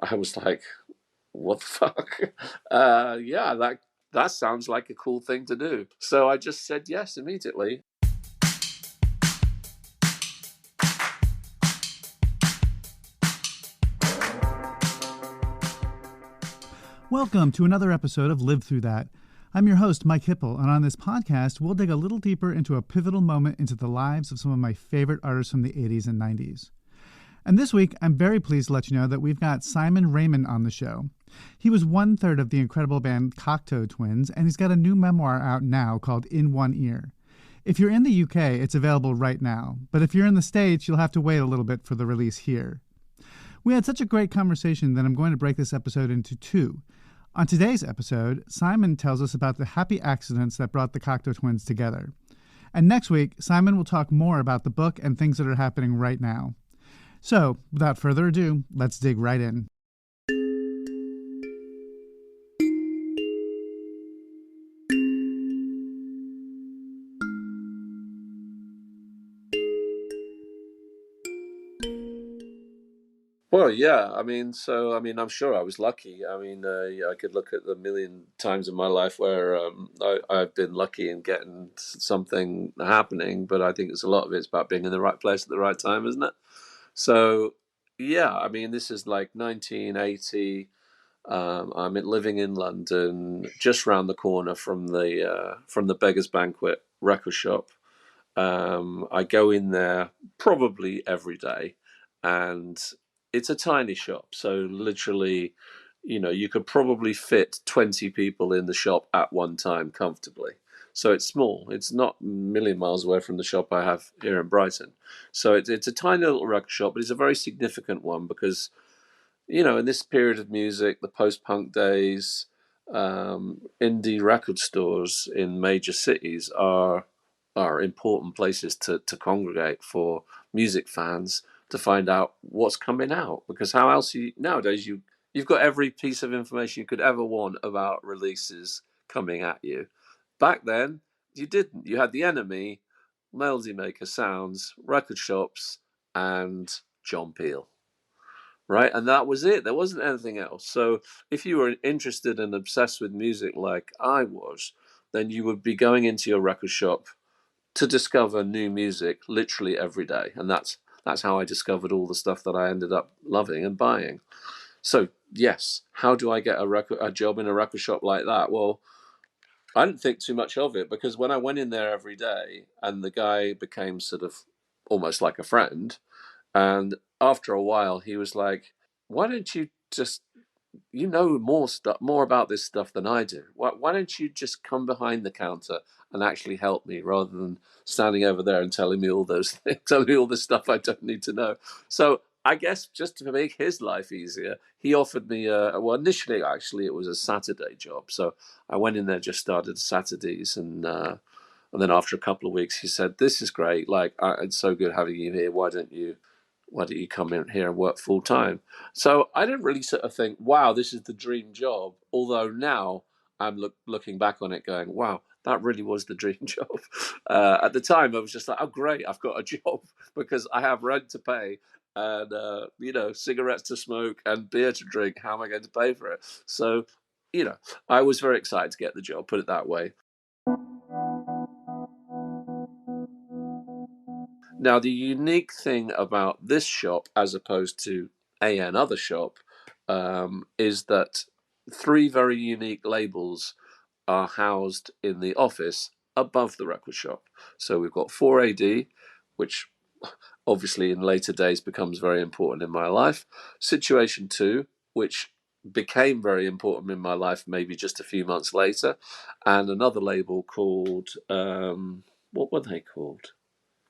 I was like, what the fuck? Yeah, that sounds like a cool thing to do. So I just said yes immediately. Welcome to another episode of Live Through That. I'm your host, Mike Hipple, and on this podcast, we'll dig a little deeper into a pivotal moment into the lives of some of my favorite artists from the 80s and 90s. And this week, I'm very pleased to let you know that we've got Simon Raymonde on the show. He was one-third of the incredible band Cocteau Twins, and he's got a new memoir out now called In One Ear. If you're in the UK, it's available right now, but if you're in the States, you'll have to wait a little bit for the release here. We had such a great conversation that I'm going to break this episode into two. On today's episode, Simon tells us about the happy accidents that brought the Cocteau Twins together. And next week, Simon will talk more about the book and things that are happening right now. So, without further ado, let's dig right in. Well, yeah, I'm sure I was lucky. I could look at the million times in my life where I've been lucky in getting something happening, but I think there's a lot of it's about being in the right place at the right time, isn't it? So, yeah, this is like 1980. I'm living in London, just round the corner from the Beggars Banquet record shop. I go in there probably every day, and it's a tiny shop. So literally, you could probably fit 20 people in the shop at one time comfortably. So it's small. It's not a million miles away from the shop I have here in Brighton. So it's a tiny little record shop, but it's a very significant one because, in this period of music, the post-punk days, indie record stores in major cities are important places to congregate for music fans to find out what's coming out. Because how else nowadays you've got every piece of information you could ever want about releases coming at you. Back then, you didn't. You had The Enemy, Melody Maker Sounds, record shops, and John Peel. Right, and that was it. There wasn't anything else. So if you were interested and obsessed with music like I was, then you would be going into your record shop to discover new music literally every day. And that's how I discovered all the stuff that I ended up loving and buying. So yes, how do I get a job in a record shop like that? Well, I didn't think too much of it, because when I went in there every day and the guy became sort of almost like a friend, and after a while he was like, why don't you just, more about this stuff than I do. Why don't you just come behind the counter and actually help me, rather than standing over there and telling me all those things, telling me all this stuff I don't need to know. So I guess just to make his life easier, he offered me initially actually it was a Saturday job. So I went in there, just started Saturdays, and then after a couple of weeks he said, this is great, like it's so good having you here, why don't you come in here and work full time? So I didn't really sort of think, wow, this is the dream job. Although now I'm looking back on it going, wow, that really was the dream job. At the time, I was just like, oh, great, I've got a job because I have rent to pay and, cigarettes to smoke and beer to drink. How am I going to pay for it? So, I was very excited to get the job, put it that way. Now, the unique thing about this shop, as opposed to another shop, is that three very unique labels are housed in the office above the record shop. So we've got 4AD, which obviously in later days becomes very important in my life. Situation 2, which became very important in my life maybe just a few months later. And another label called, what were they called?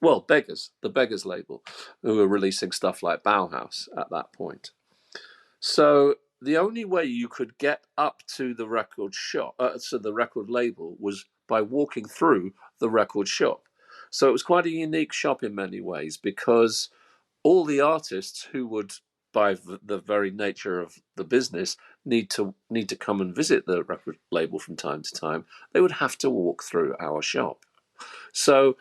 Well, Beggars, the Beggars label, who were releasing stuff like Bauhaus at that point. So the only way you could get up to the record shop, the record label, was by walking through the record shop. So it was quite a unique shop in many ways, because all the artists who would, by the very nature of the business, need to come and visit the record label from time to time, they would have to walk through our shop. So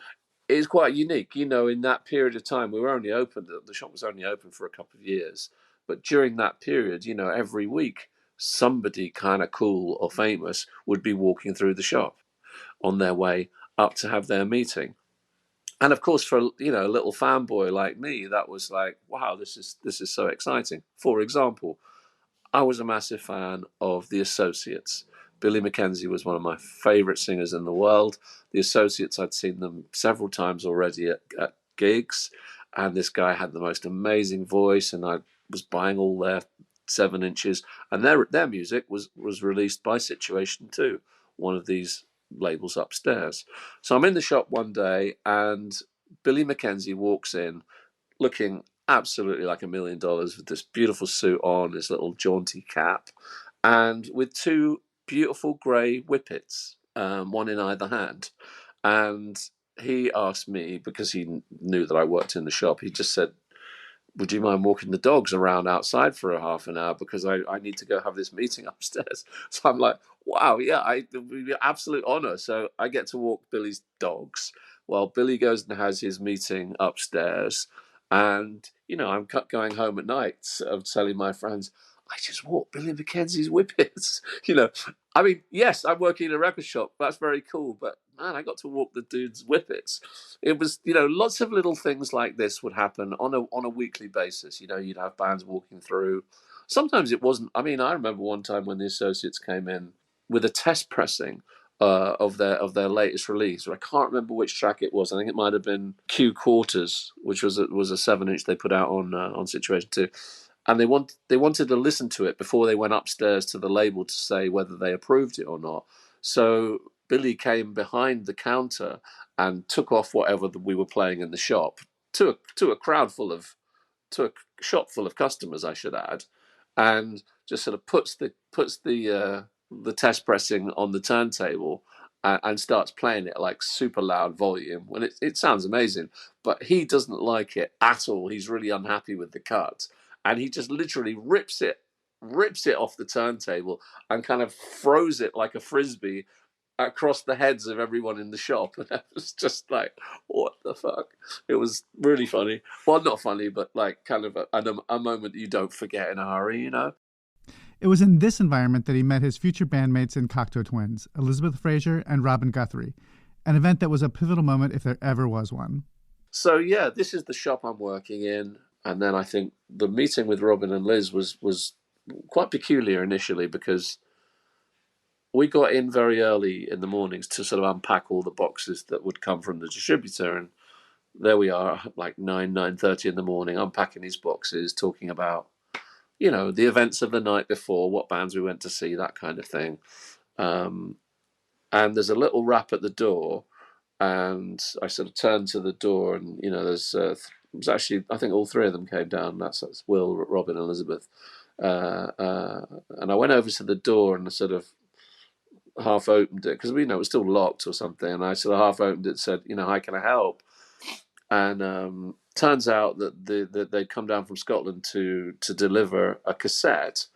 it's quite unique. In that period of time, we were only open, the shop was only open for a couple of years, But during that period, every week, somebody kind of cool or famous would be walking through the shop on their way up to have their meeting. And of course, for a little fanboy like me, that was like, wow, this is so exciting. For example, I was a massive fan of The Associates. Billy Mackenzie was one of my favourite singers in the world. The Associates, I'd seen them several times already at gigs, and this guy had the most amazing voice, and I was buying all their 7 inches, and their music was released by Situation 2, one of these labels upstairs. So I'm in the shop one day, and Billy Mackenzie walks in looking absolutely like $1,000,000 with this beautiful suit on, his little jaunty cap, and with two beautiful grey whippets, one in either hand. And he asked me, because he knew that I worked in the shop, he just said, would you mind walking the dogs around outside for a half an hour, because I need to go have this meeting upstairs. So I'm like, wow, yeah, it'd be an absolute honor. So I get to walk Billy's dogs while Billy goes and has his meeting upstairs. And, I'm going home at night of telling my friends, I just walked Billy Mackenzie's whippets. I mean, yes, I'm working in a record shop. That's very cool. But man, I got to walk the dude's whippets. It was, lots of little things like this would happen on a weekly basis. You'd have bands walking through. Sometimes it wasn't. I mean, I remember one time when the Associates came in with a test pressing of their latest release. Or I can't remember which track it was. I think it might have been Q Quarters, which was a 7-inch they put out on Situation 2. And they wanted to listen to it before they went upstairs to the label to say whether they approved it or not. So Billy came behind the counter and took off whatever we were playing in the shop to a crowd full of to a shop full of customers, I should add, and just sort of puts the test pressing on the turntable and starts playing it like super loud volume when it sounds amazing, but he doesn't like it at all. He's really unhappy with the cut, and he just literally rips it off the turntable and kind of throws it like a frisbee across the heads of everyone in the shop. And it was just like, what the fuck? It was really funny. Well, not funny, but like kind of a moment you don't forget in a hurry. It was in this environment that he met his future bandmates in Cocteau Twins, Elizabeth Fraser and Robin Guthrie, an event that was a pivotal moment if there ever was one. So yeah, this is the shop I'm working in. And then I think the meeting with Robin and Liz was quite peculiar initially, because we got in very early in the mornings to sort of unpack all the boxes that would come from the distributor. And there we are, like 9:30 in the morning, unpacking these boxes, talking about, the events of the night before, what bands we went to see, that kind of thing. And there's a little rap at the door, and I sort of turned to the door, and, there's it was actually, I think all three of them came down. That's Will, Robin, and Elizabeth. And I went over to the door and sort of half opened it, because it was still locked or something, and I sort of half opened it and said, hi, can I help? And turns out that they'd come down from Scotland to deliver a cassette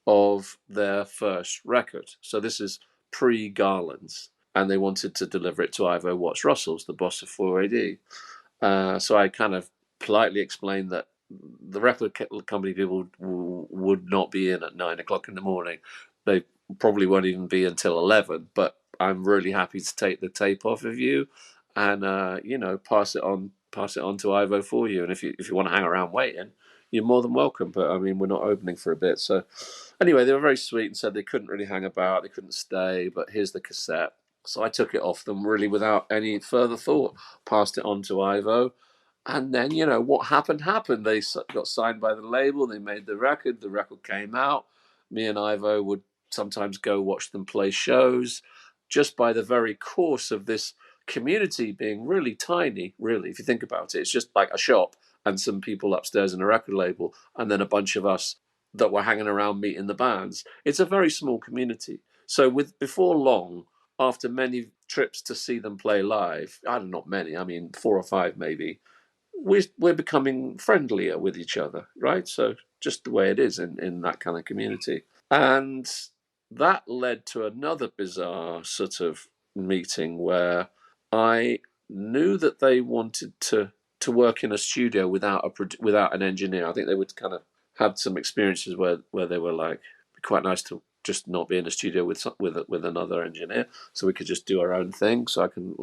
of their first record. So this is pre-Garland's, and they wanted to deliver it to Ivo Watts Russell's, the boss of 4AD. So I kind of politely explained that the record company people would not be in at 9 o'clock in the morning. They probably won't even be until 11, but I'm really happy to take the tape off of you and pass it on to Ivo for you. And if you want to hang around waiting, you're more than welcome. But I mean, we're not opening for a bit. So anyway, they were very sweet and said they couldn't really hang about, they couldn't stay, but here's the cassette. So I took it off them really without any further thought, passed it on to Ivo. And then, what happened. They got signed by the label, they made the record came out. Me and Ivo would sometimes go watch them play shows, just by the very course of this community being really tiny, really, if you think about it. It's just like a shop and some people upstairs in a record label, and then a bunch of us that were hanging around meeting the bands. It's a very small community. So before long, after many trips to see them play live, I don't know, not many, I mean 4 or 5 maybe, we're becoming friendlier with each other, right? So just the way it is in that kind of community. And that led to another bizarre sort of meeting where I knew that they wanted to work in a studio without an engineer. I think they would kind of had some experiences where they were like, quite nice to just not be in a studio with another engineer, so we could just do our own thing. So I can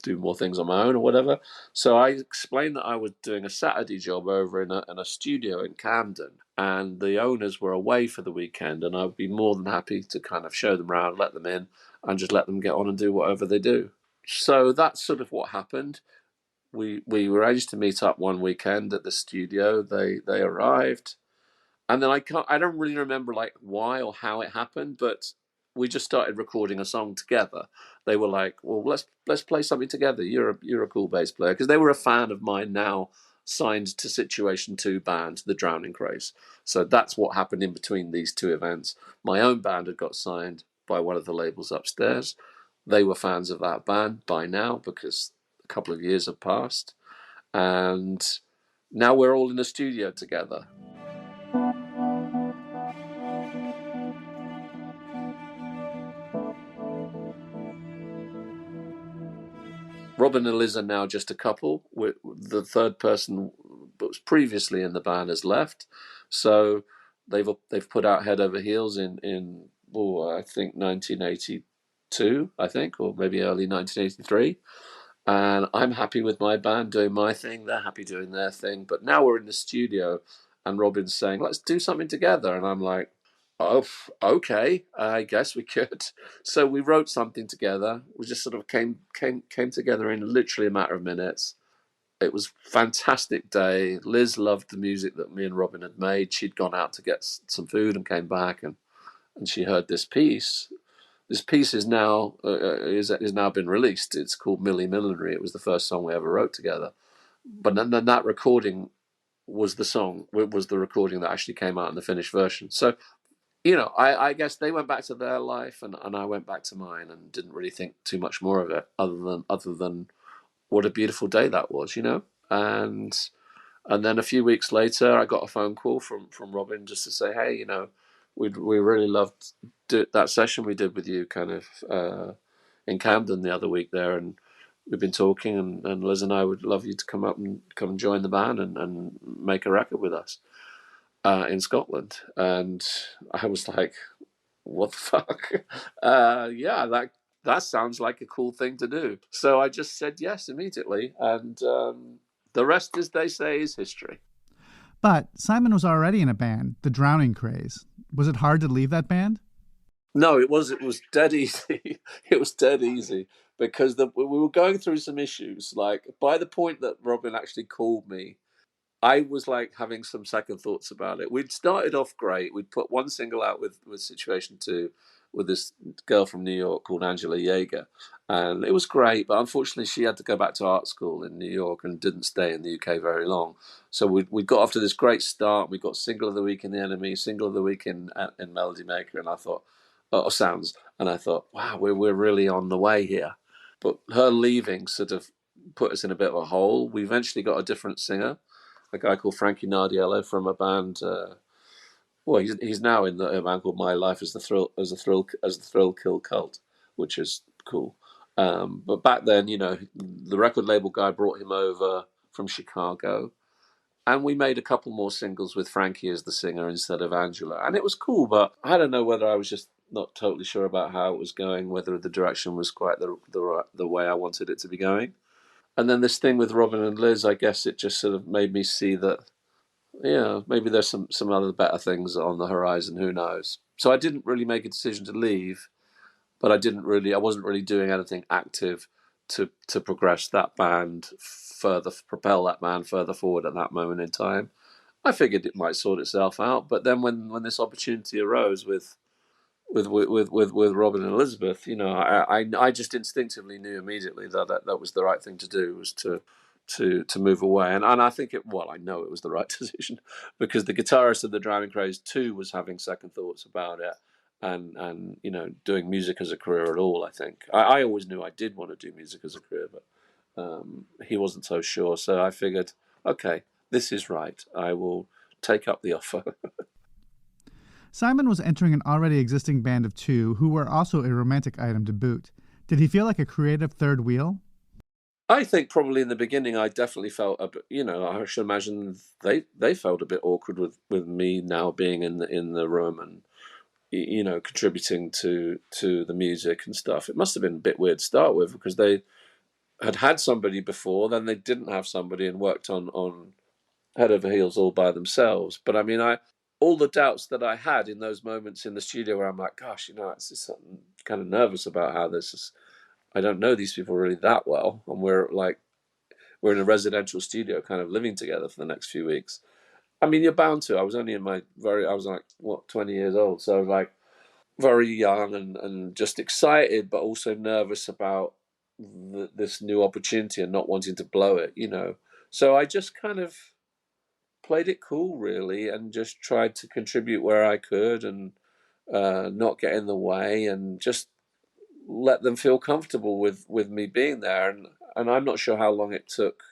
do more things on my own or whatever. So I explained that I was doing a Saturday job over in a studio in Camden, and the owners were away for the weekend, and I'd be more than happy to kind of show them around, let them in, and just let them get on and do whatever they do. So that's sort of what happened. We arranged to meet up one weekend at the studio. They arrived, and then I don't really remember like why or how it happened, but we just started recording a song together. They were like, "Well, let's play something together. You're a cool bass player," because they were a fan of mine now, signed to Situation 2 band, The Drowning Craze. So that's what happened in between these two events. My own band had got signed by one of the labels upstairs. They were fans of that band by now because a couple of years have passed, and now we're all in the studio together. Robin and Liz are now just a couple. The third person that was previously in the band has left, so they've put out Head Over Heels in I think 1982, I think, or maybe early 1983. And I'm happy with my band doing my thing. They're happy doing their thing. But now we're in the studio, and Robin's saying, "Let's do something together," and I'm like, "Oh, okay, I guess we could." So we wrote something together. We just sort of came together in literally a matter of minutes. It was a fantastic day. Liz loved the music that me and Robin had made. She'd gone out to get some food and came back, and she heard this piece. This piece is now is now been released. It's called Millie Millinery. It was the first song we ever wrote together. But then that recording was the song. It was the recording that actually came out in the finished version. So I guess they went back to their life, and I went back to mine, and didn't really think too much more of it, other than what a beautiful day that was, And then a few weeks later, I got a phone call from Robin just to say, "Hey, we really loved that session we did with you, kind of in Camden the other week there, and we've been talking, and Liz and I would love you to come and join the band and make a record with us in Scotland." And I was like, "What the fuck?" Yeah, that sounds like a cool thing to do. So I just said yes immediately, and the rest, as they say, is history. But Simon was already in a band, The Drowning Craze. Was it hard to leave that band? No, it was dead easy. It was dead easy because we were going through some issues. Like, by the point that Robin actually called me, I was like having some second thoughts about it. We'd started off great. We'd put one single out with Situation 2 with this girl from New York called Angela Yeager. And it was great, but unfortunately she had to go back to art school in New York and didn't stay in the UK very long. So we got off to this great start. We got Single of the Week in The Enemy, Single of the Week in Melody Maker, and I thought, oh, Sounds. And I thought, wow, we're really on the way here. But her leaving sort of put us in a bit of a hole. We eventually got a different singer, a guy called Frankie Nardiello from a band. He's now in a band called My Life as the Thrill Kill Cult, which is cool. But back then, the record label guy brought him over from Chicago, and we made a couple more singles with Frankie as the singer instead of Angela, and it was cool. But I don't know whether I was just not totally sure about how it was going, whether the direction was quite the way I wanted it to be going. And then this thing with Robin and Liz, I guess it just sort of made me see that, maybe there's some other better things on the horizon. Who knows? So I didn't really make a decision to leave, but I wasn't really doing anything active to progress that band further, propel that band further forward at that moment in time. I figured it might sort itself out, but then when this opportunity arose with Robin and Elizabeth, I just instinctively knew immediately that was the right thing to do, was to move away, and I think I know it was the right decision, because the guitarist of the Drowning Craze too was having second thoughts about it, and doing music as a career at all. I think I always knew I did want to do music as a career, but he wasn't so sure. So I figured, okay, this is right. I will take up the offer. Simon was entering an already existing band of two who were also a romantic item to boot. Did he feel like a creative third wheel? I think probably in the beginning I definitely felt a bit, I should imagine they felt a bit awkward with me now being in the room and contributing to the music and stuff. It must have been a bit weird to start with because they had somebody before, then they didn't have somebody and worked on head over heels all by themselves. But I mean, I all the doubts that I had in those moments in the studio where I'm like, gosh, it's just something kind of nervous about how this is. I don't know these people really that well, and we're in a residential studio, kind of living together for the next few weeks. I mean, you're bound to. I was only I was like, what, 20 years old. So, like, very young and just excited, but also nervous about this new opportunity and not wanting to blow it. So I just kind of played it cool, really, and just tried to contribute where I could and not get in the way and just let them feel comfortable with me being there. And I'm not sure how long it took.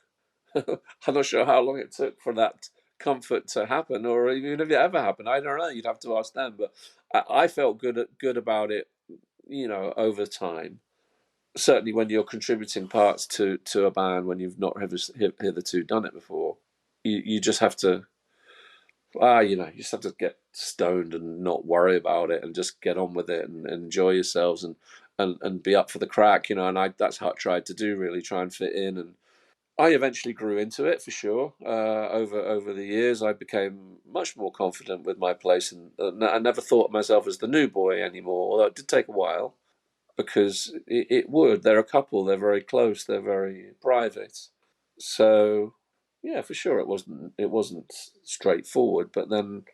I'm not sure how long it took for that comfort to happen, or even if it ever happened. I don't know. You'd have to ask them. But I felt good about it, over time. Certainly, when you're contributing parts to a band when you've not hitherto done it before, you just have to you just have to get stoned and not worry about it and just get on with it and enjoy yourselves and be up for the crack, and that's how I tried to do, really try and fit in. And I eventually grew into it for sure. Over the years, I became much more confident with my place, and I never thought of myself as the new boy anymore. Although it did take a while because it would. They're a couple. They're very close. They're very private. So yeah, for sure, it wasn't straightforward. But then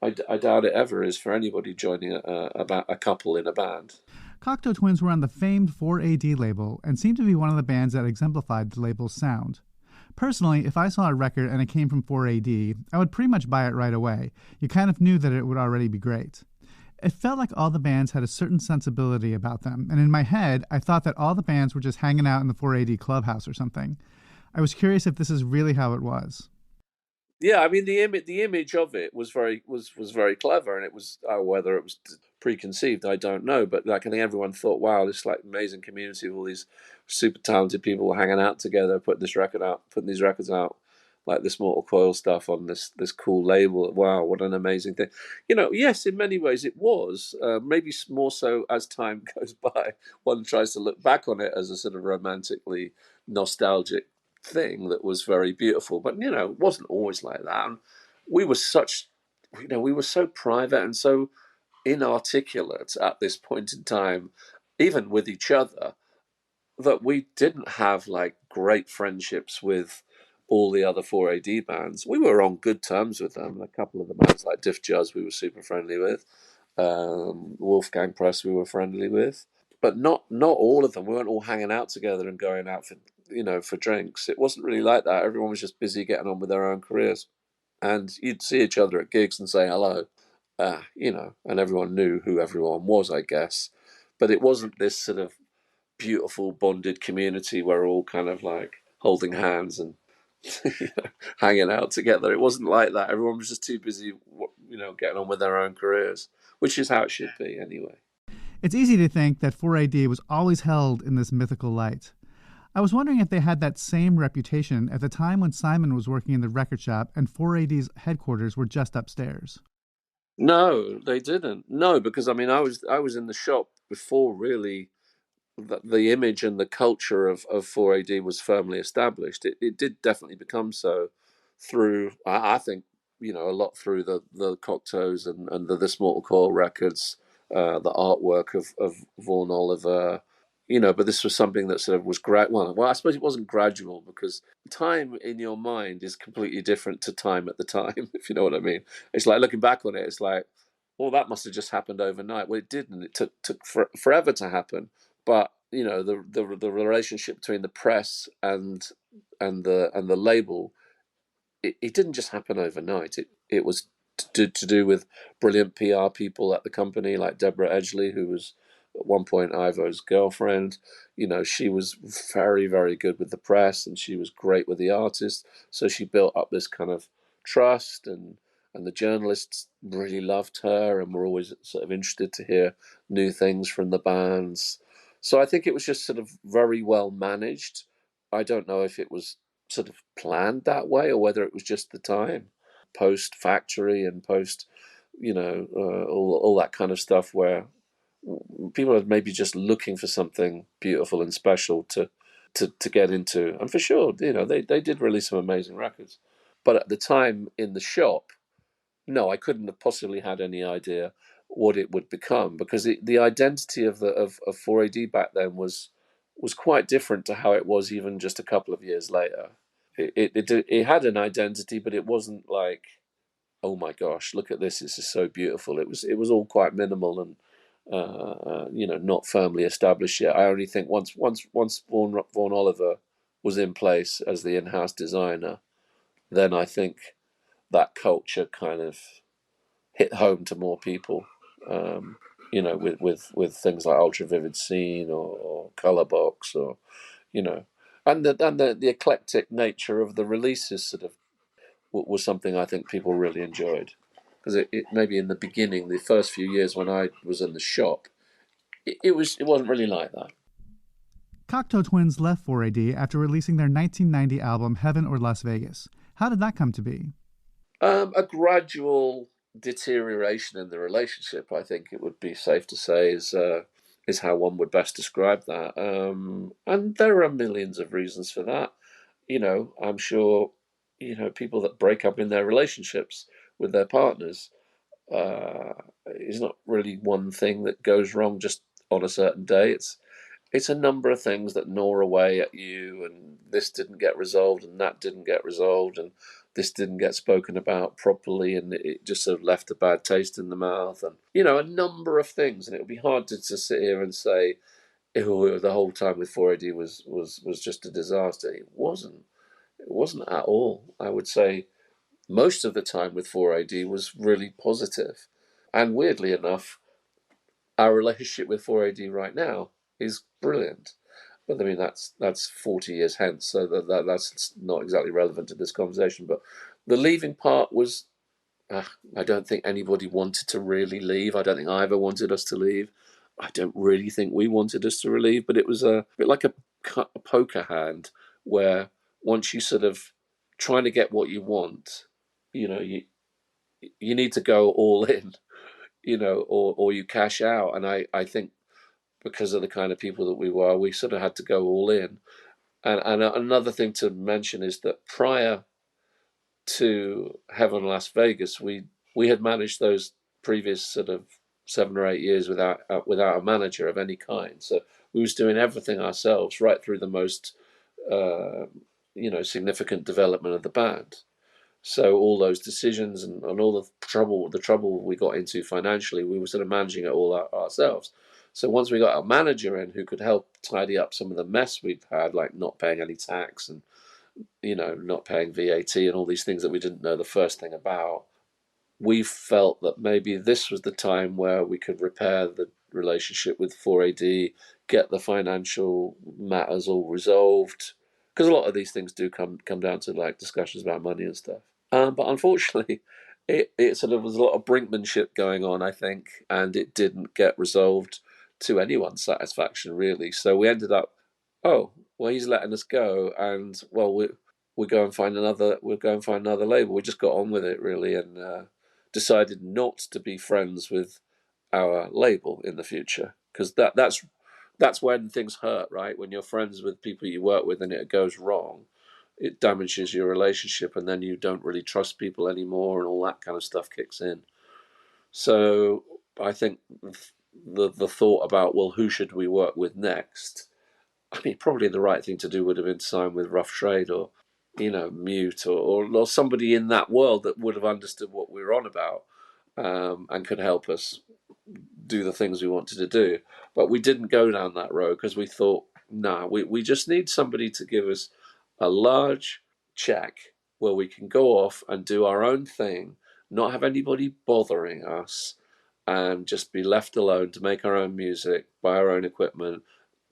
I doubt it ever is for anybody joining a couple in a band. Cocteau Twins were on the famed 4AD label and seemed to be one of the bands that exemplified the label's sound. Personally, if I saw a record and it came from 4AD, I would pretty much buy it right away. You kind of knew that it would already be great. It felt like all the bands had a certain sensibility about them, and in my head, I thought that all the bands were just hanging out in the 4AD clubhouse or something. I was curious if this is really how it was. Yeah, I mean the image of it was very clever, and it was whether it was preconceived, I don't know. But like I think everyone thought, wow, this like amazing community of all these super talented people hanging out together, putting these records out, like this Mortal Coil stuff on this cool label. Wow, what an amazing thing! Yes, in many ways it was. Maybe more so as time goes by, one tries to look back on it as a sort of romantically nostalgic thing that was very beautiful. But it wasn't always like that. And we were such, we were so private and so inarticulate at this point in time, even with each other, that we didn't have like great friendships with all the other 4AD bands. We were on good terms with them. A couple of the bands like Diff Juzz we were super friendly with. Wolfgang Press we were friendly with, but not all of them. We weren't all hanging out together and going out for drinks. It wasn't really like that. Everyone was just busy getting on with their own careers, and you'd see each other at gigs and say hello, and everyone knew who everyone was, I guess. But it wasn't this sort of beautiful bonded community where we're all kind of like holding hands and hanging out together. It wasn't like that. Everyone was just too busy, getting on with their own careers, which is how it should be anyway. It's easy to think that 4AD was always held in this mythical light. I was wondering if they had that same reputation at the time when Simon was working in the record shop and 4AD's headquarters were just upstairs. No, they didn't. No, because I mean, I was in the shop before really the image and the culture of 4AD was firmly established. It did definitely become so through, I think, a lot through the Cocteaus and the This Mortal Coil records, the artwork of Vaughan Oliver, but this was something that sort of was well, I suppose it wasn't gradual because time in your mind is completely different to time at the time, if you know what I mean. It's like looking back on it, it's like, well, that must have just happened overnight. Well, it didn't. It took forever to happen. But the relationship between the press and the label, it didn't just happen overnight. It was to do with brilliant PR people at the company, like Deborah Edgley, who was at one point Ivo's girlfriend. She was very, very good with the press, and she was great with the artists. So she built up this kind of trust, and the journalists really loved her and were always sort of interested to hear new things from the bands. So I think it was just sort of very well managed, I don't know if it was sort of planned that way or whether it was just the time, post factory and post, all that kind of stuff where people are maybe just looking for something beautiful and special to get into. And for sure, they did release some amazing records. But at the time in the shop, no, I couldn't have possibly had any idea what it would become, because the identity of 4AD back then was quite different to how it was even just a couple of years later. It had an identity, but it wasn't like, oh my gosh, look at this! This is so beautiful. It was all quite minimal and not firmly established yet. I only think once Vaughan Oliver was in place as the in-house designer, then I think that culture kind of hit home to more people. With things like Ultra Vivid Scene or Color Box, or and the eclectic nature of the releases sort of was something I think people really enjoyed, because it maybe in the beginning, the first few years when I was in the shop, it wasn't really like that. Cocteau Twins left 4AD after releasing their 1990 album Heaven or Las Vegas. How did that come to be? A gradual deterioration in the relationship, I think it would be safe to say, is how one would best describe that. And there are millions of reasons for that. I'm sure, people that break up in their relationships with their partners, is not really one thing that goes wrong just on a certain day. It's a number of things that gnaw away at you, and this didn't get resolved, and that didn't get resolved, and this didn't get spoken about properly, and it just sort of left a bad taste in the mouth, and a number of things. And it would be hard to sit here and say, oh, the whole time with 4AD was just a disaster. It wasn't. It wasn't at all. I would say most of the time with 4AD was really positive. And weirdly enough, our relationship with 4AD right now is brilliant. But I mean, that's 40 years hence, so that's not exactly relevant to this conversation. But the leaving part was, I don't think anybody wanted to really leave. I don't think I ever wanted us to leave. I don't really think we wanted us to leave, but it was a bit like a poker hand, where once you sort of trying to get what you want, you need to go all in, or you cash out. And I think because of the kind of people that we were, we sort of had to go all in. And another thing to mention is that prior to Heaven Las Vegas, we had managed those previous sort of 7 or 8 years without a manager of any kind. So we was doing everything ourselves right through the most significant development of the band. So all those decisions and all the trouble we got into financially, we were sort of managing it all ourselves. So once we got a manager in who could help tidy up some of the mess we'd had, like not paying any tax and not paying VAT and all these things that we didn't know the first thing about, we felt that maybe this was the time where we could repair the relationship with 4AD, get the financial matters all resolved, because a lot of these things do come down to like discussions about money and stuff. But unfortunately, it sort of was a lot of brinkmanship going on, I think, and it didn't get resolved to anyone's satisfaction, really. So we ended up, oh, well, he's letting us go, and well, we go and find another. We'll go and find another label. We just got on with it, really, and decided not to be friends with our label in the future, because that's when things hurt, right? When you're friends with people you work with and it goes wrong, it damages your relationship, and then you don't really trust people anymore, and all that kind of stuff kicks in. So I think the thought about, well, who should we work with next? I mean, probably the right thing to do would have been to sign with Rough Trade or Mute or somebody in that world that would have understood what we were on about, and could help us do the things we wanted to do. But we didn't go down that road because we thought, nah, we just need somebody to give us a large check where we can go off and do our own thing, not have anybody bothering us, and just be left alone to make our own music, buy our own equipment,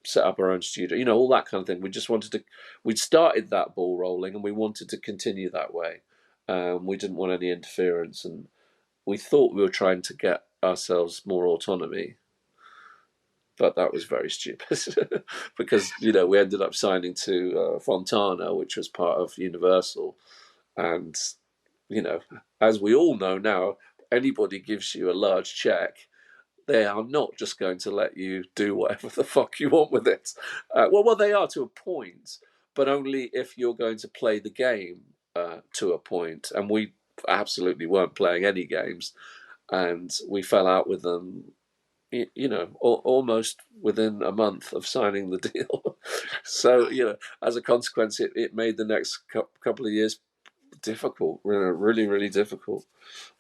set up our own studio, all that kind of thing. We just we'd started that ball rolling, and we wanted to continue that way. We didn't want any interference, and we thought we were trying to get ourselves more autonomy. but that was very stupid because, we ended up signing to Fontana, which was part of Universal. And, as we all know now, anybody gives you a large check, they are not just going to let you do whatever the fuck you want with it. Well, they are to a point, but only if you're going to play the game to a point. And we absolutely weren't playing any games, and we fell out with them. Almost within a month of signing the deal. So, as a consequence, it made the next couple of years difficult, really, really difficult.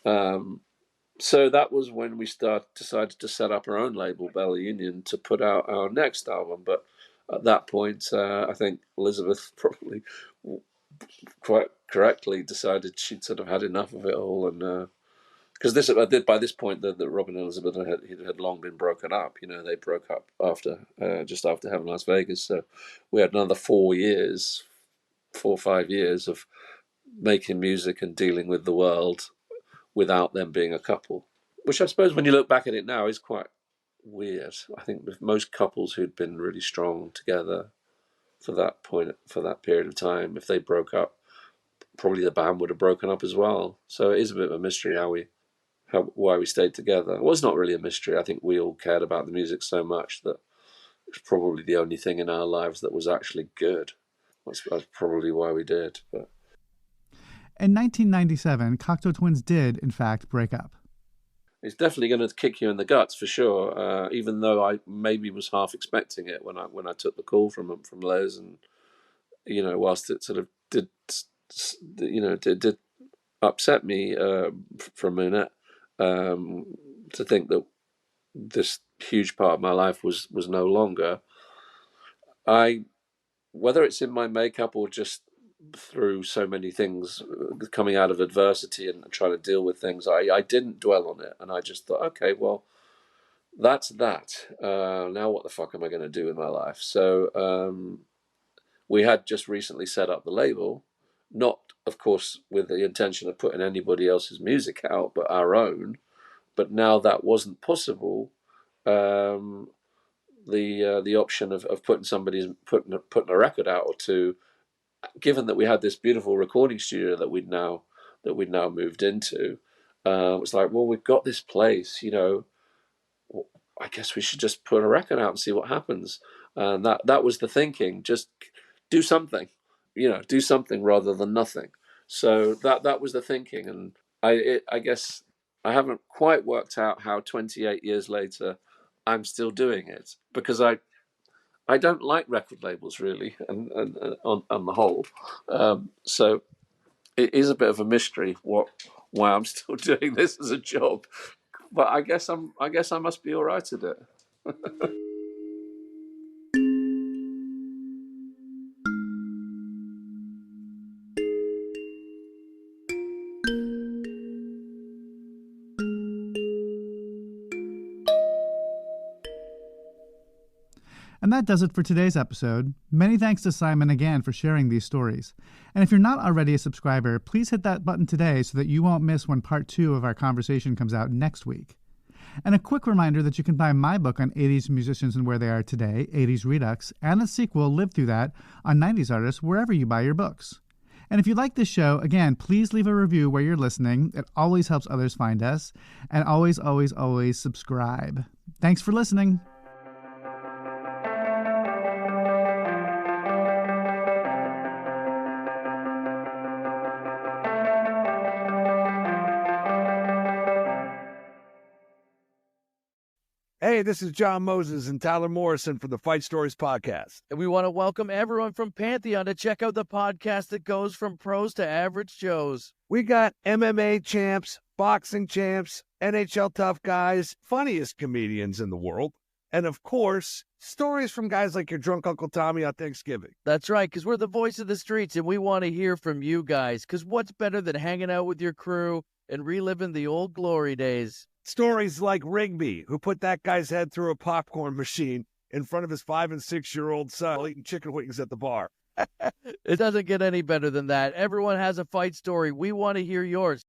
So that was when we decided to set up our own label, Bella Union, to put out our next album. But at that point, I think Elizabeth probably quite correctly decided she'd sort of had enough of it all, and because by this point, the Robin and Elizabeth had long been broken up. They broke up just after Heaven Las Vegas. So we had another 4 or 5 years of making music and dealing with the world without them being a couple, which I suppose when you look back at it now is quite weird. I think with most couples who'd been really strong together for that period of time, if they broke up, probably the band would have broken up as well. So it is a bit of a mystery why we stayed together. It was not really a mystery. I think we all cared about the music so much that it was probably the only thing in our lives that was actually good. That's probably why we did. But in 1997, Cocteau Twins did, in fact, break up. It's definitely going to kick you in the guts for sure. Even though I maybe was half expecting it when I took the call from Les, and whilst it sort of did upset me for a minute, to think that this huge part of my life was no longer. Whether it's in my makeup or just through so many things coming out of adversity and trying to deal with things, I didn't dwell on it, and I just thought, okay, well, that's that. Now what the fuck am I going to do with my life? So we had just recently set up the label, not, of course, with the intention of putting anybody else's music out, but our own. But now that wasn't possible. The option of putting a record out or two, given that we had this beautiful recording studio that we'd now moved into, it was like, well, we've got this place, I guess we should just put a record out and see what happens. And that was the thinking. Just do something, do something rather than nothing. So that was the thinking, and I guess I haven't quite worked out how 28 years later I'm still doing it, because I don't like record labels really, and on the whole. So it is a bit of a mystery why I'm still doing this as a job. But I guess I must be all right at it. And that does it for today's episode. Many thanks to Simon again for sharing these stories. And if you're not already a subscriber, please hit that button today so that you won't miss when part 2 of our conversation comes out next week. And a quick reminder that you can buy my book on 80s musicians and where they are today, 80s Redux, and the sequel, Live Through That, on 90s artists, wherever you buy your books. And if you like this show, again, please leave a review where you're listening. It always helps others find us. And always, always, always subscribe. Thanks for listening. Hey, this is John Moses and Tyler Morrison for the Fight Stories podcast. And we want to welcome everyone from Pantheon to check out the podcast that goes from pros to average Joes. We got MMA champs, boxing champs, NHL tough guys, funniest comedians in the world, and of course, stories from guys like your drunk Uncle Tommy on Thanksgiving. That's right, because we're the voice of the streets, and we want to hear from you guys, because what's better than hanging out with your crew and reliving the old glory days? Stories like Rigby, who put that guy's head through a popcorn machine in front of his 5- and 6-year-old son while eating chicken wings at the bar. It doesn't get any better than that. Everyone has a fight story. We want to hear yours.